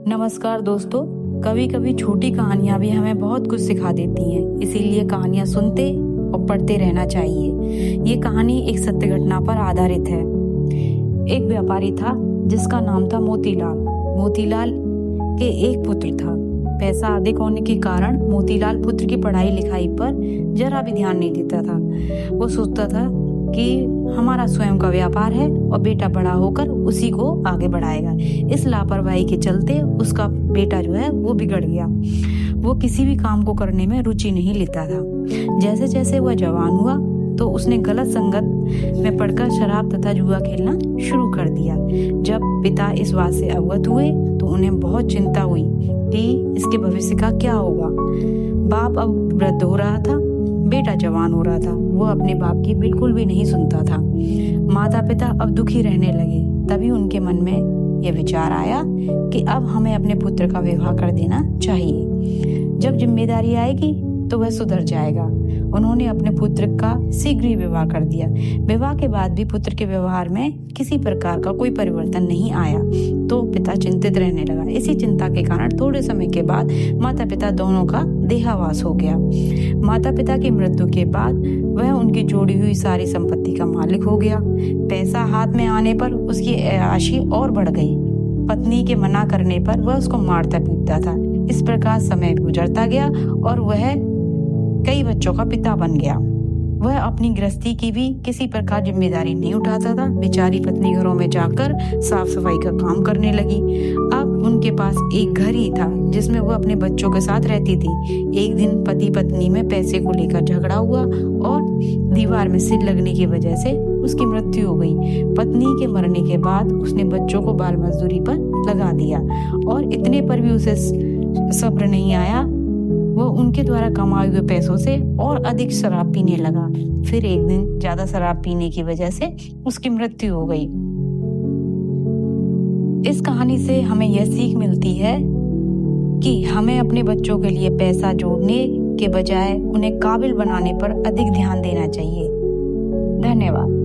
नमस्कार दोस्तों। कभी कभी छोटी कहानियां भी हमें बहुत कुछ सिखा देती हैं, इसीलिए कहानियां सुनते और पढ़ते रहना चाहिए। ये कहानी एक सत्य घटना पर आधारित है। एक व्यापारी था जिसका नाम था मोतीलाल। मोतीलाल के एक पुत्र था। पैसा अधिक होने के कारण मोतीलाल पुत्र की पढ़ाई लिखाई पर जरा भी ध्यान नहीं देता था। वो सोचता था कि हमारा स्वयं का व्यापार है और बेटा बड़ा होकर उसी को आगे बढ़ाएगा। इस लापरवाही के चलते उसका बेटा जो है वो बिगड़ गया। वो किसी भी काम को करने में रुचि नहीं लेता था। जैसे जैसे वह जवान हुआ तो उसने गलत संगत में पड़कर शराब तथा जुआ खेलना शुरू कर दिया। जब पिता इस बात से अवगत हुए तो उन्हें बहुत चिंता हुई कि इसके भविष्य का क्या होगा। बाप अब वृद्ध हो रहा था, बेटा जवान हो रहा था। वो अपने बाप की बिल्कुल भी नहीं सुनता था। माता पिता अब दुखी रहने लगे। तभी उनके मन में यह विचार आया कि अब हमें अपने पुत्र का विवाह कर देना चाहिए। जब जिम्मेदारी आएगी तो वह सुधर जाएगा। उन्होंने अपने पुत्र का शीघ्र ही विवाह कर दिया। विवाह के बाद भी पुत्र के व्यवहार में किसी प्रकार का कोई परिवर्तन नहीं आया तो पिता चिंतित रहने लगा। इसी चिंता के कारण थोड़े समय के बाद माता पिता दोनों का देहावास हो गया। माता पिता की मृत्यु के बाद वह उनकी जोड़ी हुई सारी संपत्ति का मालिक हो गया। पैसा हाथ में आने पर उसकी ऐयाशी और बढ़ गई। पत्नी के मना करने पर वह उसको मारता पीटता था। इस प्रकार समय गुजरता गया और वह कई बच्चों का पिता बन गया। वह अपनी गृहस्थी की भी किसी प्रकार जिम्मेदारी नहीं उठाता था। बेचारी पत्नी घरों में जाकर साफ सफाई का काम करने लगी। अब उनके पास एक घर ही था जिसमें वह अपने बच्चों के साथ रहती थी। एक दिन पति पत्नी में पैसे को लेकर झगड़ा हुआ और दीवार में सिर लगने की वजह से उसकी मृत्यु हो गई। पत्नी के मरने के बाद उसने बच्चों को बाल मजदूरी पर लगा दिया और इतने पर भी उसे सब्र नहीं आया। वो उनके द्वारा कमाए हुए पैसों से और अधिक शराब पीने लगा। फिर एक दिन ज्यादा शराब पीने की वजह से उसकी मृत्यु हो गई। इस कहानी से हमें यह सीख मिलती है कि हमें अपने बच्चों के लिए पैसा जोड़ने के बजाय उन्हें काबिल बनाने पर अधिक ध्यान देना चाहिए। धन्यवाद।